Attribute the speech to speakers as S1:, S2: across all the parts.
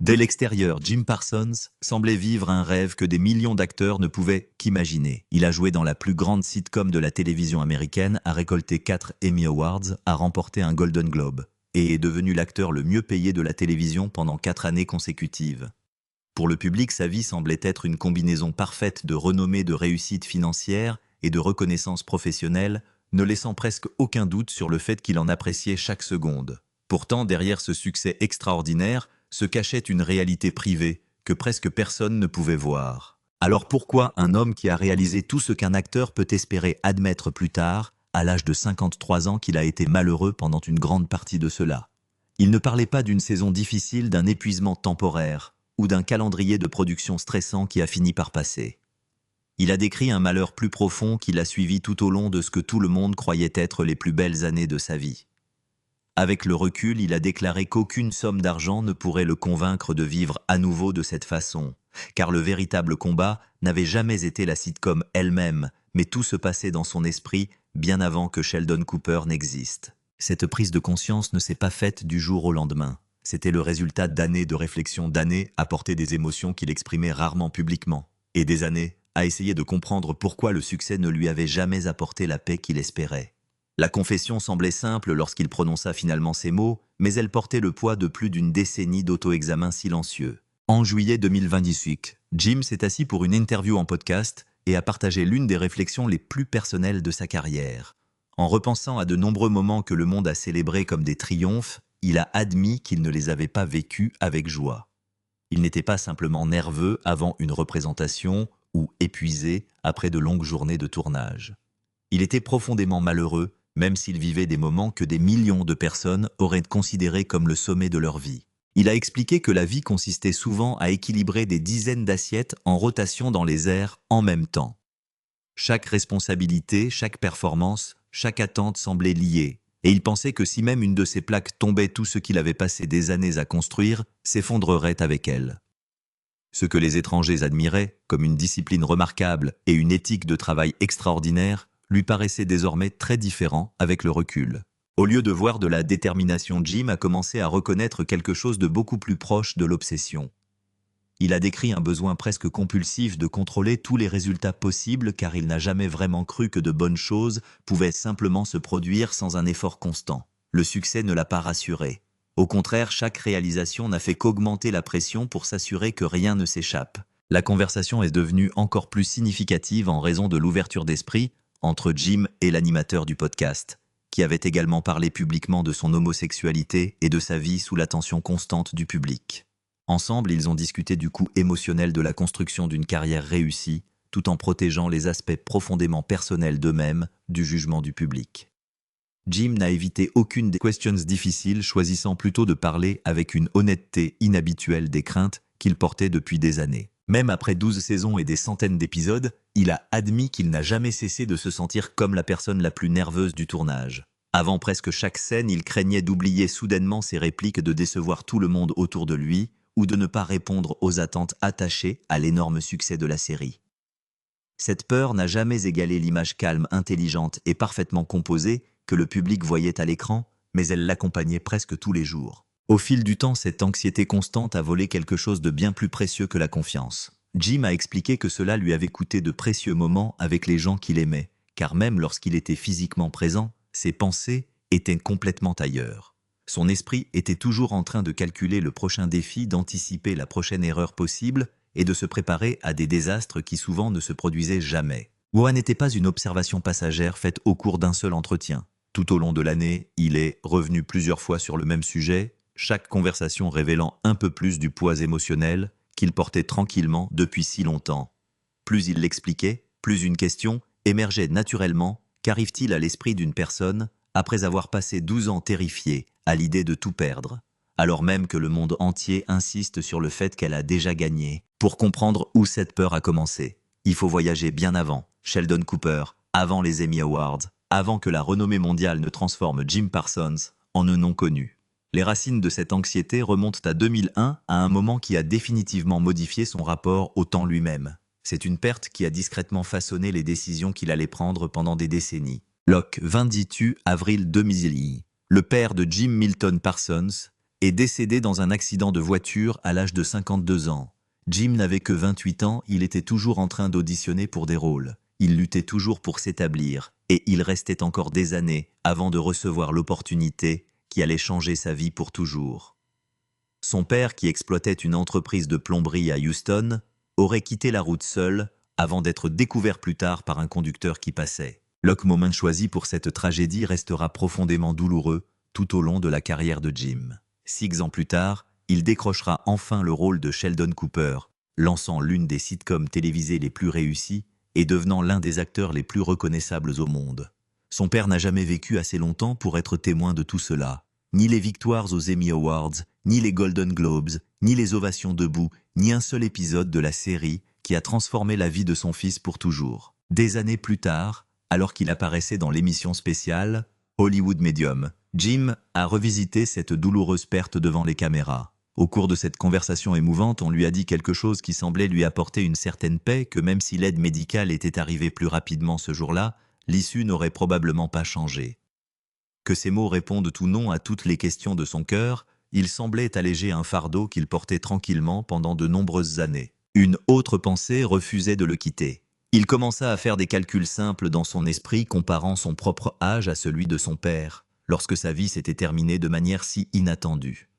S1: Dès l'extérieur, Jim Parsons semblait vivre un rêve que des millions d'acteurs ne pouvaient qu'imaginer. Il a joué dans la plus grande sitcom de la télévision américaine, a récolté 4 Emmy Awards, a remporté un Golden Globe et est devenu l'acteur le mieux payé de la télévision pendant 4 années consécutives. Pour le public, sa vie semblait être une combinaison parfaite de renommée, de réussite financière et de reconnaissance professionnelle, ne laissant presque aucun doute sur le fait qu'il en appréciait chaque seconde. Pourtant, derrière ce succès extraordinaire, se cachait une réalité privée que presque personne ne pouvait voir. Alors pourquoi un homme qui a réalisé tout ce qu'un acteur peut espérer admettre plus tard, à l'âge de 53 ans, qu'il a été malheureux pendant une grande partie de cela? Il ne parlait pas d'une saison difficile, d'un épuisement temporaire ou d'un calendrier de production stressant qui a fini par passer. Il a décrit un malheur plus profond qui l'a suivi tout au long de ce que tout le monde croyait être les plus belles années de sa vie. Avec le recul, il a déclaré qu'aucune somme d'argent ne pourrait le convaincre de vivre à nouveau de cette façon, car le véritable combat n'avait jamais été la sitcom elle-même, mais tout se passait dans son esprit bien avant que Sheldon Cooper n'existe. Cette prise de conscience ne s'est pas faite du jour au lendemain. C'était le résultat d'années de réflexion, d'années à porter des émotions qu'il exprimait rarement publiquement, et des années à essayer de comprendre pourquoi le succès ne lui avait jamais apporté la paix qu'il espérait. La confession semblait simple lorsqu'il prononça finalement ces mots, mais elle portait le poids de plus d'une décennie d'auto-examen silencieux. En juillet 2028, Jim s'est assis pour une interview en podcast et a partagé l'une des réflexions les plus personnelles de sa carrière. En repensant à de nombreux moments que le monde a célébrés comme des triomphes, il a admis qu'il ne les avait pas vécus avec joie. Il n'était pas simplement nerveux avant une représentation ou épuisé après de longues journées de tournage. Il était profondément malheureux, même s'il vivait des moments que des millions de personnes auraient considérés comme le sommet de leur vie. Il a expliqué que la vie consistait souvent à équilibrer des dizaines d'assiettes en rotation dans les airs en même temps. Chaque responsabilité, chaque performance, chaque attente semblait liée, et il pensait que si même une de ces plaques tombait, tout ce qu'il avait passé des années à construire s'effondrerait avec elle. Ce que les étrangers admiraient, comme une discipline remarquable et une éthique de travail extraordinaire, lui paraissait désormais très différent avec le recul. Au lieu de voir de la détermination, Jim a commencé à reconnaître quelque chose de beaucoup plus proche de l'obsession. Il a décrit un besoin presque compulsif de contrôler tous les résultats possibles car il n'a jamais vraiment cru que de bonnes choses pouvaient simplement se produire sans un effort constant. Le succès ne l'a pas rassuré. Au contraire, chaque réalisation n'a fait qu'augmenter la pression pour s'assurer que rien ne s'échappe. La conversation est devenue encore plus significative en raison de l'ouverture d'esprit entre Jim et l'animateur du podcast, qui avait également parlé publiquement de son homosexualité et de sa vie sous l'attention constante du public. Ensemble, ils ont discuté du coût émotionnel de la construction d'une carrière réussie, tout en protégeant les aspects profondément personnels d'eux-mêmes du jugement du public. Jim n'a évité aucune des questions difficiles, choisissant plutôt de parler avec une honnêteté inhabituelle des craintes qu'il portait depuis des années. Même après 12 saisons et des centaines d'épisodes, il a admis qu'il n'a jamais cessé de se sentir comme la personne la plus nerveuse du tournage. Avant presque chaque scène, il craignait d'oublier soudainement ses répliques, de décevoir tout le monde autour de lui, ou de ne pas répondre aux attentes attachées à l'énorme succès de la série. Cette peur n'a jamais égalé l'image calme, intelligente et parfaitement composée que le public voyait à l'écran, mais elle l'accompagnait presque tous les jours. Au fil du temps, cette anxiété constante a volé quelque chose de bien plus précieux que la confiance. Jim a expliqué que cela lui avait coûté de précieux moments avec les gens qu'il aimait, car même lorsqu'il était physiquement présent, ses pensées étaient complètement ailleurs. Son esprit était toujours en train de calculer le prochain défi, d'anticiper la prochaine erreur possible et de se préparer à des désastres qui souvent ne se produisaient jamais. Woa n'était pas une observation passagère faite au cours d'un seul entretien. Tout au long de l'année, il est revenu plusieurs fois sur le même sujet, chaque conversation révélant un peu plus du poids émotionnel qu'il portait tranquillement depuis si longtemps. Plus il l'expliquait, plus une question émergeait naturellement. Qu'arrive-t-il à l'esprit d'une personne après avoir passé 12 ans terrifiée à l'idée de tout perdre, alors même que le monde entier insiste sur le fait qu'elle a déjà gagné? Pour comprendre où cette peur a commencé, il faut voyager bien avant Sheldon Cooper, avant les Emmy Awards, avant que la renommée mondiale ne transforme Jim Parsons en un nom connu. Les racines de cette anxiété remontent à 2001, à un moment qui a définitivement modifié son rapport au temps lui-même. C'est une perte qui a discrètement façonné les décisions qu'il allait prendre pendant des décennies. Locke 22 avril 2000. Le père de Jim, Milton Parsons, est décédé dans un accident de voiture à l'âge de 52 ans. Jim n'avait que 28 ans, il était toujours en train d'auditionner pour des rôles. Il luttait toujours pour s'établir, et il restait encore des années avant de recevoir l'opportunité qui allait changer sa vie pour toujours. Son père, qui exploitait une entreprise de plomberie à Houston, aurait quitté la route seul avant d'être découvert plus tard par un conducteur qui passait. Le moment choisi pour cette tragédie restera profondément douloureux tout au long de la carrière de Jim. 6 ans plus tard, il décrochera enfin le rôle de Sheldon Cooper, lançant l'une des sitcoms télévisées les plus réussies et devenant l'un des acteurs les plus reconnaissables au monde. Son père n'a jamais vécu assez longtemps pour être témoin de tout cela. Ni les victoires aux Emmy Awards, ni les Golden Globes, ni les ovations debout, ni un seul épisode de la série qui a transformé la vie de son fils pour toujours. Des années plus tard, alors qu'il apparaissait dans l'émission spéciale Hollywood Medium, Jim a revisité cette douloureuse perte devant les caméras. Au cours de cette conversation émouvante, on lui a dit quelque chose qui semblait lui apporter une certaine paix, que même si l'aide médicale était arrivée plus rapidement ce jour-là, l'issue n'aurait probablement pas changé. Que ces mots répondent ou non à toutes les questions de son cœur, il semblait alléger un fardeau qu'il portait tranquillement pendant de nombreuses années. Une autre pensée refusait de le quitter. Il commença à faire des calculs simples dans son esprit, comparant son propre âge à celui de son père, lorsque sa vie s'était terminée de manière si inattendue.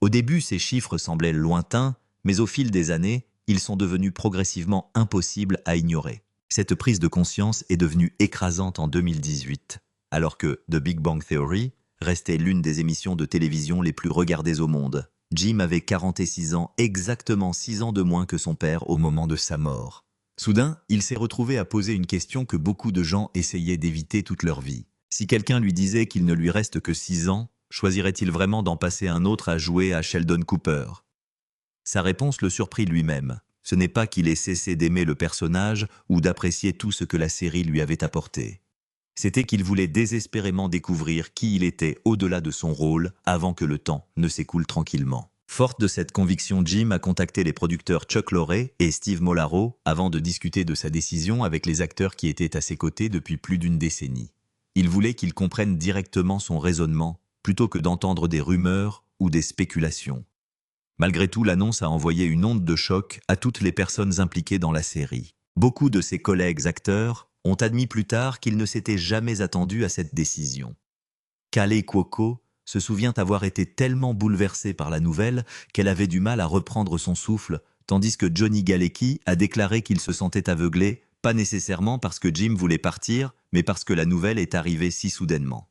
S1: Au début, ces chiffres semblaient lointains, mais au fil des années, ils sont devenus progressivement impossibles à ignorer. Cette prise de conscience est devenue écrasante en 2018, alors que The Big Bang Theory restait l'une des émissions de télévision les plus regardées au monde. Jim avait 46 ans, exactement 6 ans de moins que son père au moment de sa mort. Soudain, il s'est retrouvé à poser une question que beaucoup de gens essayaient d'éviter toute leur vie. Si quelqu'un lui disait qu'il ne lui reste que 6 ans, choisirait-il vraiment d'en passer un autre à jouer à Sheldon Cooper? Sa réponse le surprit lui-même. Ce n'est pas qu'il ait cessé d'aimer le personnage ou d'apprécier tout ce que la série lui avait apporté. C'était qu'il voulait désespérément découvrir qui il était au-delà de son rôle avant que le temps ne s'écoule tranquillement. Forte de cette conviction, Jim a contacté les producteurs Chuck Lorre et Steve Molaro avant de discuter de sa décision avec les acteurs qui étaient à ses côtés depuis plus d'une décennie. Il voulait qu'ils comprennent directement son raisonnement plutôt que d'entendre des rumeurs ou des spéculations. Malgré tout, l'annonce a envoyé une onde de choc à toutes les personnes impliquées dans la série. Beaucoup de ses collègues acteurs ont admis plus tard qu'ils ne s'étaient jamais attendus à cette décision. Kaley Cuoco se souvient avoir été tellement bouleversée par la nouvelle qu'elle avait du mal à reprendre son souffle, tandis que Johnny Galecki a déclaré qu'il se sentait aveuglé, pas nécessairement parce que Jim voulait partir, mais parce que la nouvelle est arrivée si soudainement.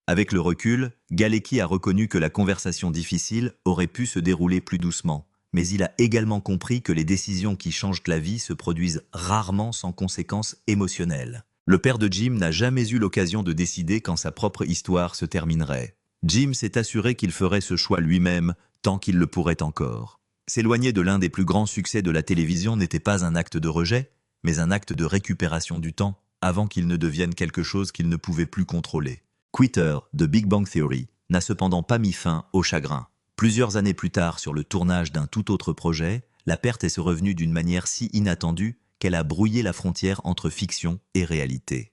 S1: Avec le recul, Galecki a reconnu que la conversation difficile aurait pu se dérouler plus doucement, mais il a également compris que les décisions qui changent la vie se produisent rarement sans conséquences émotionnelles. Le père de Jim n'a jamais eu l'occasion de décider quand sa propre histoire se terminerait. Jim s'est assuré qu'il ferait ce choix lui-même tant qu'il le pourrait encore. S'éloigner de l'un des plus grands succès de la télévision n'était pas un acte de rejet, mais un acte de récupération du temps avant qu'il ne devienne quelque chose qu'il ne pouvait plus contrôler. Quitter, de Big Bang Theory, n'a cependant pas mis fin au chagrin. Plusieurs années plus tard, sur le tournage d'un tout autre projet, la perte est revenue d'une manière si inattendue qu'elle a brouillé la frontière entre fiction et réalité.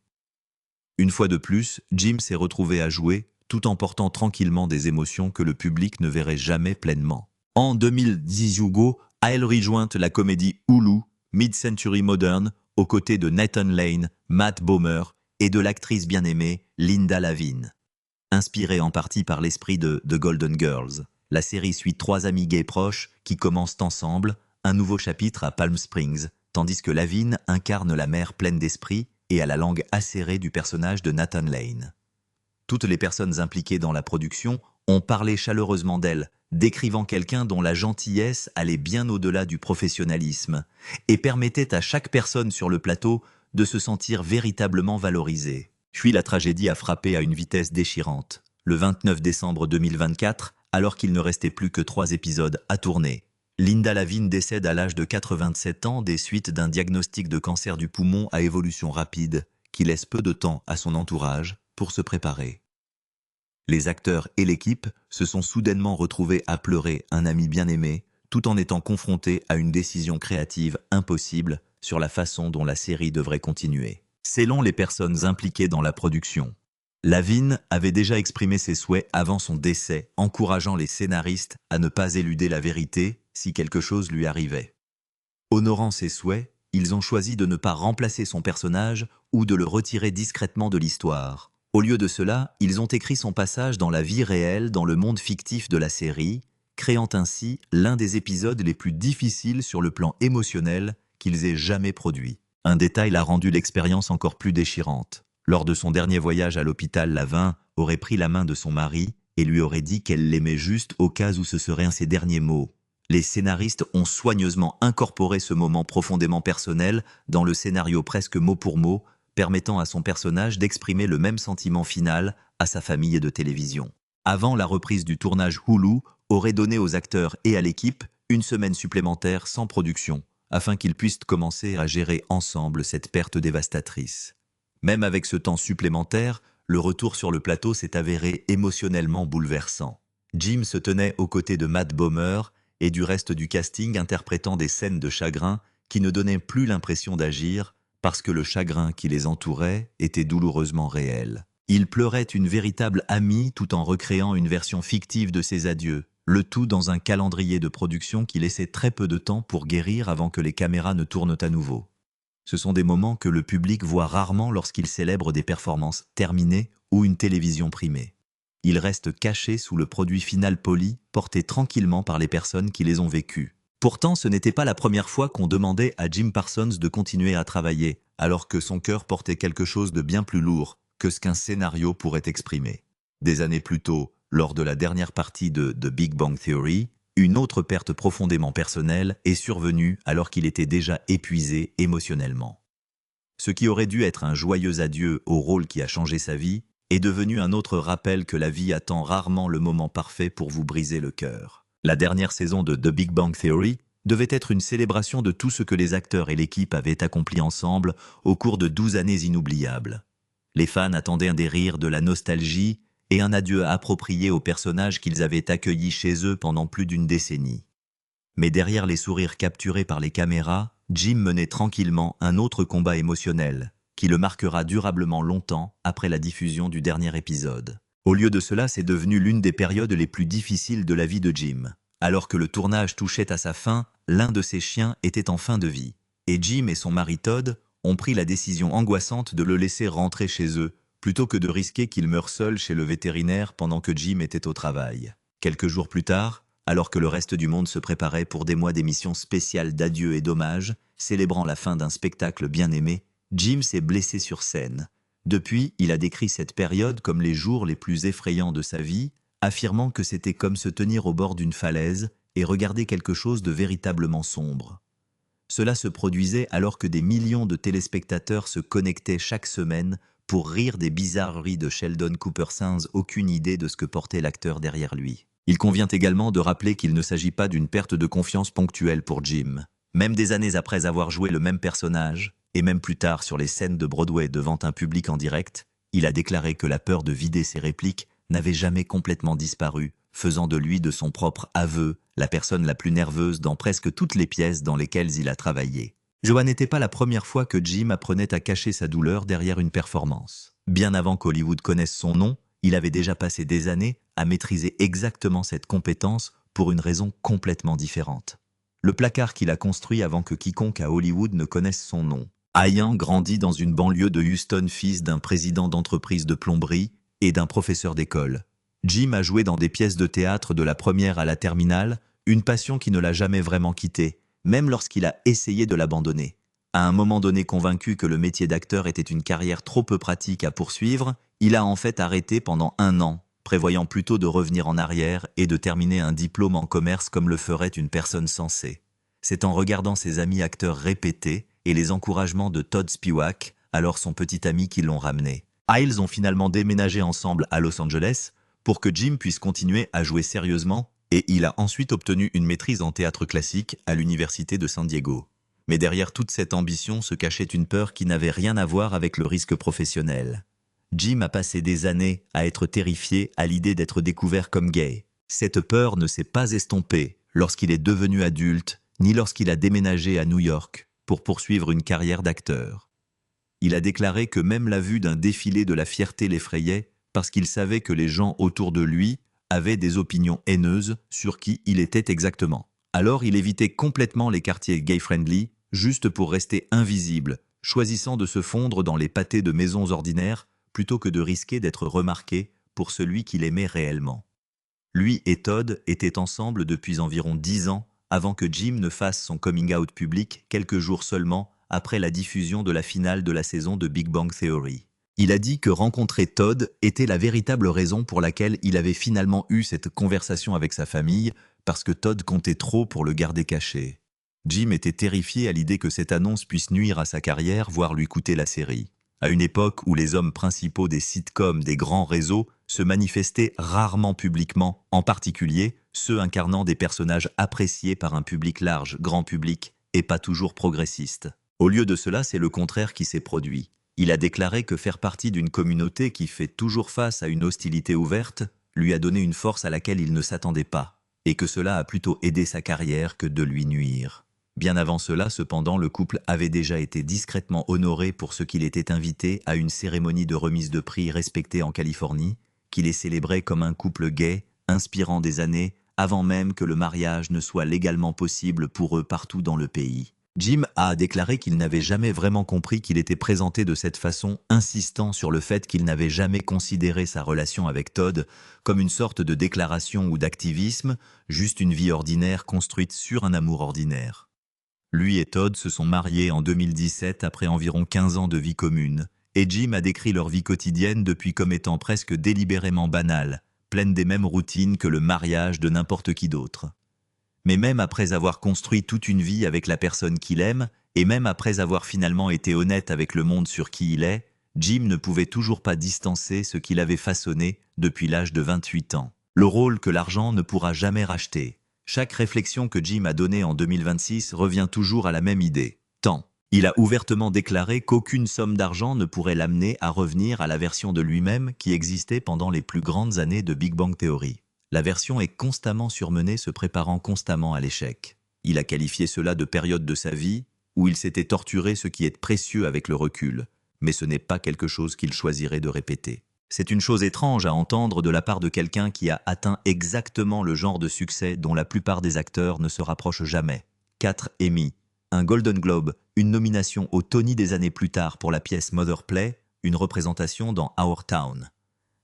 S1: Une fois de plus, Jim s'est retrouvé à jouer tout en portant tranquillement des émotions que le public ne verrait jamais pleinement. En 2010, Hugo a rejoint la comédie Hulu, Mid-Century Modern, aux côtés de Nathan Lane, Matt Bomer et de l'actrice bien-aimée Linda Lavin. Inspirée en partie par l'esprit de The Golden Girls, la série suit 3 amis gays proches qui commencent ensemble un nouveau chapitre à Palm Springs, tandis que Lavin incarne la mère pleine d'esprit et à la langue acérée du personnage de Nathan Lane. Toutes les personnes impliquées dans la production ont parlé chaleureusement d'elle, décrivant quelqu'un dont la gentillesse allait bien au-delà du professionnalisme et permettait à chaque personne sur le plateau de se sentir véritablement valorisée. Puis la tragédie a frappé à une vitesse déchirante. Le 29 décembre 2024, alors qu'il ne restait plus que 3 épisodes à tourner, Linda Lavin décède à l'âge de 87 ans des suites d'un diagnostic de cancer du poumon à évolution rapide qui laisse peu de temps à son entourage pour se préparer. Les acteurs et l'équipe se sont soudainement retrouvés à pleurer un ami bien-aimé tout en étant confrontés à une décision créative impossible sur la façon dont la série devrait continuer. Selon les personnes impliquées dans la production, Lavigne avait déjà exprimé ses souhaits avant son décès, encourageant les scénaristes à ne pas éluder la vérité si quelque chose lui arrivait. Honorant ses souhaits, ils ont choisi de ne pas remplacer son personnage ou de le retirer discrètement de l'histoire. Au lieu de cela, ils ont écrit son passage dans la vie réelle dans le monde fictif de la série, créant ainsi l'un des épisodes les plus difficiles sur le plan émotionnel qu'ils aient jamais produit. Un détail l'a rendu l'expérience encore plus déchirante. Lors de son dernier voyage à l'hôpital, Lavigne aurait pris la main de son mari et lui aurait dit qu'elle l'aimait juste au cas où ce serait un de ses derniers mots. Les scénaristes ont soigneusement incorporé ce moment profondément personnel dans le scénario presque mot pour mot, permettant à son personnage d'exprimer le même sentiment final à sa famille de télévision. Avant la reprise du tournage, Hulu aurait donné aux acteurs et à l'équipe une semaine supplémentaire sans production, afin qu'ils puissent commencer à gérer ensemble cette perte dévastatrice. Même avec ce temps supplémentaire, le retour sur le plateau s'est avéré émotionnellement bouleversant. Jim se tenait aux côtés de Matt Bomer et du reste du casting interprétant des scènes de chagrin qui ne donnaient plus l'impression d'agir parce que le chagrin qui les entourait était douloureusement réel. Il pleurait une véritable amie tout en recréant une version fictive de ses adieux, le tout dans un calendrier de production qui laissait très peu de temps pour guérir avant que les caméras ne tournent à nouveau. Ce sont des moments que le public voit rarement lorsqu'il célèbre des performances terminées ou une télévision primée. Ils restent cachés sous le produit final poli, porté tranquillement par les personnes qui les ont vécus. Pourtant, ce n'était pas la première fois qu'on demandait à Jim Parsons de continuer à travailler, alors que son cœur portait quelque chose de bien plus lourd que ce qu'un scénario pourrait exprimer. Des années plus tôt, lors de la dernière partie de The Big Bang Theory, une autre perte profondément personnelle est survenue alors qu'il était déjà épuisé émotionnellement. Ce qui aurait dû être un joyeux adieu au rôle qui a changé sa vie est devenu un autre rappel que la vie attend rarement le moment parfait pour vous briser le cœur. La dernière saison de The Big Bang Theory devait être une célébration de tout ce que les acteurs et l'équipe avaient accompli ensemble au cours de 12 années inoubliables. Les fans attendaient des rires, de la nostalgie et un adieu approprié aux personnages qu'ils avaient accueillis chez eux pendant plus d'une décennie. Mais derrière les sourires capturés par les caméras, Jim menait tranquillement un autre combat émotionnel, qui le marquera durablement longtemps après la diffusion du dernier épisode. Au lieu de cela, c'est devenu l'une des périodes les plus difficiles de la vie de Jim. Alors que le tournage touchait à sa fin, l'un de ses chiens était en fin de vie, et Jim et son mari Todd ont pris la décision angoissante de le laisser rentrer chez eux, plutôt que de risquer qu'il meure seul chez le vétérinaire pendant que Jim était au travail. Quelques jours plus tard, alors que le reste du monde se préparait pour des mois d'émissions spéciales d'adieu et d'hommage, célébrant la fin d'un spectacle bien aimé, Jim s'est blessé sur scène. Depuis, il a décrit cette période comme les jours les plus effrayants de sa vie, affirmant que c'était comme se tenir au bord d'une falaise et regarder quelque chose de véritablement sombre. Cela se produisait alors que des millions de téléspectateurs se connectaient chaque semaine pour rire des bizarreries de Sheldon Cooper sans aucune idée de ce que portait l'acteur derrière lui. Il convient également de rappeler qu'il ne s'agit pas d'une perte de confiance ponctuelle pour Jim. Même des années après avoir joué le même personnage, et même plus tard sur les scènes de Broadway devant un public en direct, il a déclaré que la peur de vider ses répliques n'avait jamais complètement disparu, faisant de lui, de son propre aveu, la personne la plus nerveuse dans presque toutes les pièces dans lesquelles il a travaillé. Joan n'était pas la première fois que Jim apprenait à cacher sa douleur derrière une performance. Bien avant qu'Hollywood connaisse son nom, il avait déjà passé des années à maîtriser exactement cette compétence pour une raison complètement différente. Le placard qu'il a construit avant que quiconque à Hollywood ne connaisse son nom. Ayant grandi dans une banlieue de Houston, fils d'un président d'entreprise de plomberie et d'un professeur d'école, Jim a joué dans des pièces de théâtre de la première à la terminale, une passion qui ne l'a jamais vraiment quitté, même lorsqu'il a essayé de l'abandonner. À un moment donné convaincu que le métier d'acteur était une carrière trop peu pratique à poursuivre, il a en fait arrêté pendant 1 an, prévoyant plutôt de revenir en arrière et de terminer un diplôme en commerce comme le ferait une personne sensée. C'est en regardant ses amis acteurs répéter et les encouragements de Todd Spiewak, alors son petit ami, qui l'ont ramené. Ils ont finalement déménagé ensemble à Los Angeles pour que Jim puisse continuer à jouer sérieusement, et il a ensuite obtenu une maîtrise en théâtre classique à l'université de San Diego. Mais derrière toute cette ambition se cachait une peur qui n'avait rien à voir avec le risque professionnel. Jim a passé des années à être terrifié à l'idée d'être découvert comme gay. Cette peur ne s'est pas estompée lorsqu'il est devenu adulte, ni lorsqu'il a déménagé à New York pour poursuivre une carrière d'acteur. Il a déclaré que même la vue d'un défilé de la fierté l'effrayait parce qu'il savait que les gens autour de lui avaient des opinions haineuses sur qui il était exactement. Alors il évitait complètement les quartiers gay-friendly, juste pour rester invisible, choisissant de se fondre dans les pâtés de maisons ordinaires plutôt que de risquer d'être remarqué pour celui qu'il aimait réellement. Lui et Todd étaient ensemble depuis environ 10 ans avant que Jim ne fasse son coming out public quelques jours seulement après la diffusion de la finale de la saison de Big Bang Theory. Il a dit que rencontrer Todd était la véritable raison pour laquelle il avait finalement eu cette conversation avec sa famille, parce que Todd comptait trop pour le garder caché. Jim était terrifié à l'idée que cette annonce puisse nuire à sa carrière, voire lui coûter la série. À une époque où les hommes principaux des sitcoms des grands réseaux se manifestaient rarement publiquement, en particulier ceux incarnant des personnages appréciés par un public large, grand public, et pas toujours progressiste. Au lieu de cela, c'est le contraire qui s'est produit. Il a déclaré que faire partie d'une communauté qui fait toujours face à une hostilité ouverte lui a donné une force à laquelle il ne s'attendait pas, et que cela a plutôt aidé sa carrière que de lui nuire. Bien avant cela, cependant, le couple avait déjà été discrètement honoré pour ce qu'il était invité à une cérémonie de remise de prix respectée en Californie, qui les célébrait comme un couple gay, inspirant des années avant même que le mariage ne soit légalement possible pour eux partout dans le pays. Jim a déclaré qu'il n'avait jamais vraiment compris qu'il était présenté de cette façon, insistant sur le fait qu'il n'avait jamais considéré sa relation avec Todd comme une sorte de déclaration ou d'activisme, juste une vie ordinaire construite sur un amour ordinaire. Lui et Todd se sont mariés en 2017 après environ 15 ans de vie commune, et Jim a décrit leur vie quotidienne depuis comme étant presque délibérément banale, pleine des mêmes routines que le mariage de n'importe qui d'autre. Mais même après avoir construit toute une vie avec la personne qu'il aime, et même après avoir finalement été honnête avec le monde sur qui il est, Jim ne pouvait toujours pas distancer ce qu'il avait façonné depuis l'âge de 28 ans. Le rôle que l'argent ne pourra jamais racheter. Chaque réflexion que Jim a donnée en 2026 revient toujours à la même idée. Tant. Il a ouvertement déclaré qu'aucune somme d'argent ne pourrait l'amener à revenir à la version de lui-même qui existait pendant les plus grandes années de Big Bang Theory. La version est constamment surmenée, se préparant constamment à l'échec. Il a qualifié cela de période de sa vie où il s'était torturé, ce qui est précieux avec le recul, mais ce n'est pas quelque chose qu'il choisirait de répéter. C'est une chose étrange à entendre de la part de quelqu'un qui a atteint exactement le genre de succès dont la plupart des acteurs ne se rapprochent jamais. 4 Emmy, un Golden Globe, une nomination au Tony des années plus tard pour la pièce Mother Play, une représentation dans Our Town.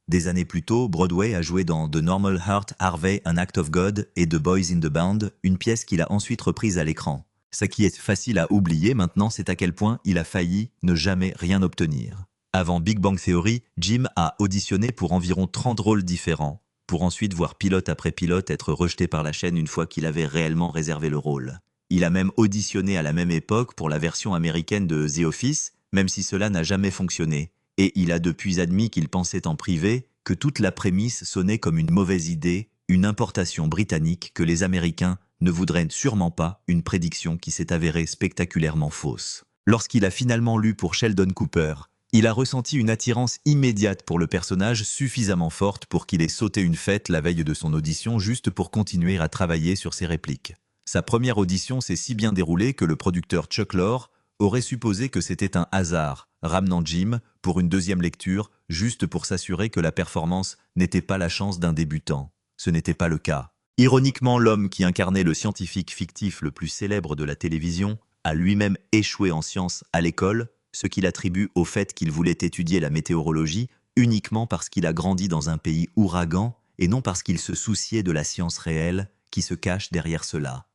S1: Des années plus tôt, Broadway a joué dans The Normal Heart Harvey, An Act of God et The Boys in the Band, une pièce qu'il a ensuite reprise à l'écran. Ce qui est facile à oublier maintenant, c'est à quel point il a failli ne jamais rien obtenir. Avant Big Bang Theory, Jim a auditionné pour environ 30 rôles différents, pour ensuite voir pilote après pilote être rejeté par la chaîne une fois qu'il avait réellement réservé le rôle. Il a même auditionné à la même époque pour la version américaine de The Office, même si cela n'a jamais fonctionné. Et il a depuis admis qu'il pensait en privé que toute la prémisse sonnait comme une mauvaise idée, une importation britannique que les Américains ne voudraient sûrement pas, une prédiction qui s'est avérée spectaculairement fausse. Lorsqu'il a finalement lu pour Sheldon Cooper, il a ressenti une attirance immédiate pour le personnage suffisamment forte pour qu'il ait sauté une fête la veille de son audition juste pour continuer à travailler sur ses répliques. Sa première audition s'est si bien déroulée que le producteur Chuck Lorre aurait supposé que c'était un hasard, ramenant Jim pour une deuxième lecture, juste pour s'assurer que la performance n'était pas la chance d'un débutant. Ce n'était pas le cas. Ironiquement, l'homme qui incarnait le scientifique fictif le plus célèbre de la télévision a lui-même échoué en sciences à l'école, ce qu'il attribue au fait qu'il voulait étudier la météorologie uniquement parce qu'il a grandi dans un pays ouragan et non parce qu'il se souciait de la science réelle qui se cache derrière cela.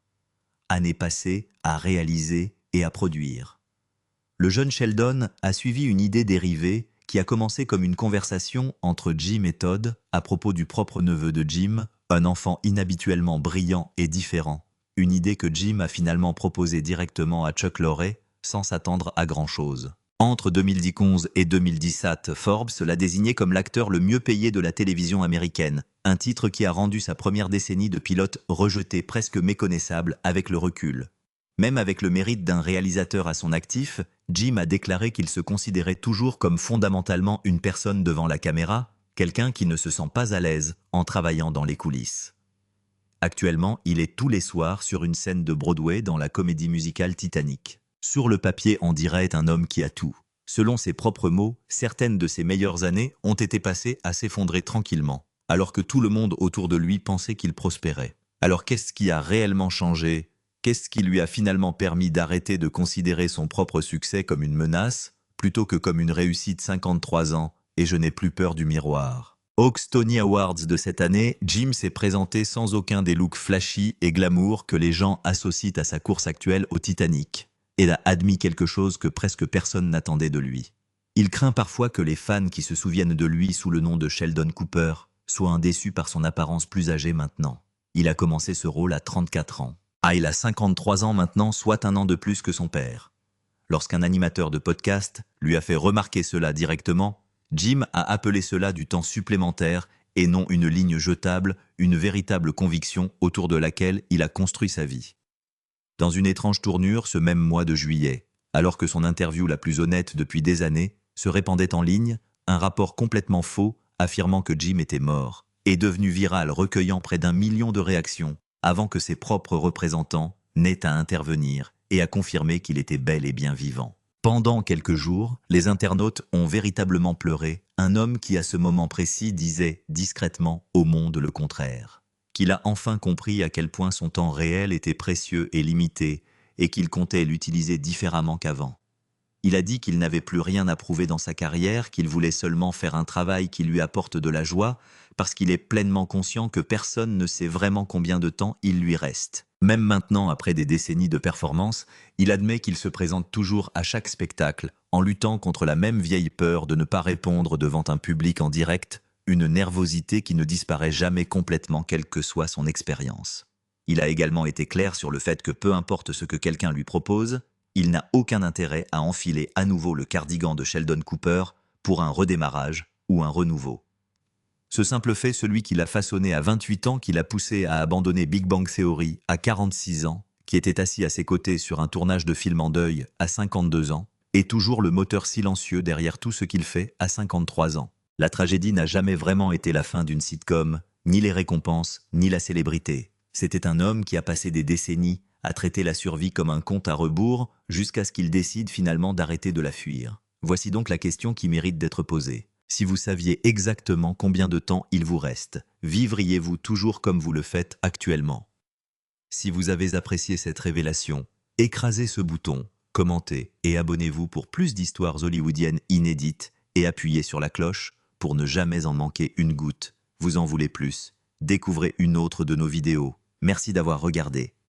S1: Années passées à réaliser et à produire. Le jeune Sheldon a suivi une idée dérivée qui a commencé comme une conversation entre Jim et Todd à propos du propre neveu de Jim, un enfant inhabituellement brillant et différent. Une idée que Jim a finalement proposée directement à Chuck Lorre sans s'attendre à grand-chose. Entre 2011 et 2017, Forbes l'a désigné comme l'acteur le mieux payé de la télévision américaine, un titre qui a rendu sa première décennie de pilote rejetée presque méconnaissable avec le recul. Même avec le mérite d'un réalisateur à son actif, Jim a déclaré qu'il se considérait toujours comme fondamentalement une personne devant la caméra, quelqu'un qui ne se sent pas à l'aise en travaillant dans les coulisses. Actuellement, il est tous les soirs sur une scène de Broadway dans la comédie musicale Titanic. Sur le papier, on dirait un homme qui a tout. Selon ses propres mots, certaines de ses meilleures années ont été passées à s'effondrer tranquillement, alors que tout le monde autour de lui pensait qu'il prospérait. Alors qu'est-ce qui a réellement changé? Qu'est-ce qui lui a finalement permis d'arrêter de considérer son propre succès comme une menace, plutôt que comme une réussite 53 ans, et je n'ai plus peur du miroir? Aux Tony Awards de cette année, Jim s'est présenté sans aucun des looks flashy et glamour que les gens associent à sa course actuelle au Titanic, et a admis quelque chose que presque personne n'attendait de lui. Il craint parfois que les fans qui se souviennent de lui sous le nom de Sheldon Cooper soient déçus par son apparence plus âgée maintenant. Il a commencé ce rôle à 34 ans. Il a 53 ans maintenant, soit un an de plus que son père. Lorsqu'un animateur de podcast lui a fait remarquer cela directement, Jim a appelé cela du temps supplémentaire et non une ligne jetable, une véritable conviction autour de laquelle il a construit sa vie. Dans une étrange tournure, ce même mois de juillet, alors que son interview la plus honnête depuis des années se répandait en ligne, un rapport complètement faux affirmant que Jim était mort est devenu viral, recueillant près d'1 million de réactions avant que ses propres représentants n'aient à intervenir et à confirmer qu'il était bel et bien vivant. Pendant quelques jours, les internautes ont véritablement pleuré, un homme qui à ce moment précis disait discrètement au monde le contraire. Qu'il a enfin compris à quel point son temps réel était précieux et limité, et qu'il comptait l'utiliser différemment qu'avant. Il a dit qu'il n'avait plus rien à prouver dans sa carrière, qu'il voulait seulement faire un travail qui lui apporte de la joie, parce qu'il est pleinement conscient que personne ne sait vraiment combien de temps il lui reste. Même maintenant, après des décennies de performance, il admet qu'il se présente toujours à chaque spectacle, en luttant contre la même vieille peur de ne pas répondre devant un public en direct, une nervosité qui ne disparaît jamais complètement quelle que soit son expérience. Il a également été clair sur le fait que peu importe ce que quelqu'un lui propose, il n'a aucun intérêt à enfiler à nouveau le cardigan de Sheldon Cooper pour un redémarrage ou un renouveau. Ce simple fait, celui qui l'a façonné à 28 ans, qui l'a poussé à abandonner Big Bang Theory à 46 ans, qui était assis à ses côtés sur un tournage de film en deuil à 52 ans, est toujours le moteur silencieux derrière tout ce qu'il fait à 53 ans. La tragédie n'a jamais vraiment été la fin d'une sitcom, ni les récompenses, ni la célébrité. C'était un homme qui a passé des décennies à traiter la survie comme un compte à rebours jusqu'à ce qu'il décide finalement d'arrêter de la fuir. Voici donc la question qui mérite d'être posée. Si vous saviez exactement combien de temps il vous reste, vivriez-vous toujours comme vous le faites actuellement? Si vous avez apprécié cette révélation, écrasez ce bouton, commentez et abonnez-vous pour plus d'histoires hollywoodiennes inédites et appuyez sur la cloche pour ne jamais en manquer une goutte. Vous en voulez plus? Découvrez une autre de nos vidéos. Merci d'avoir regardé.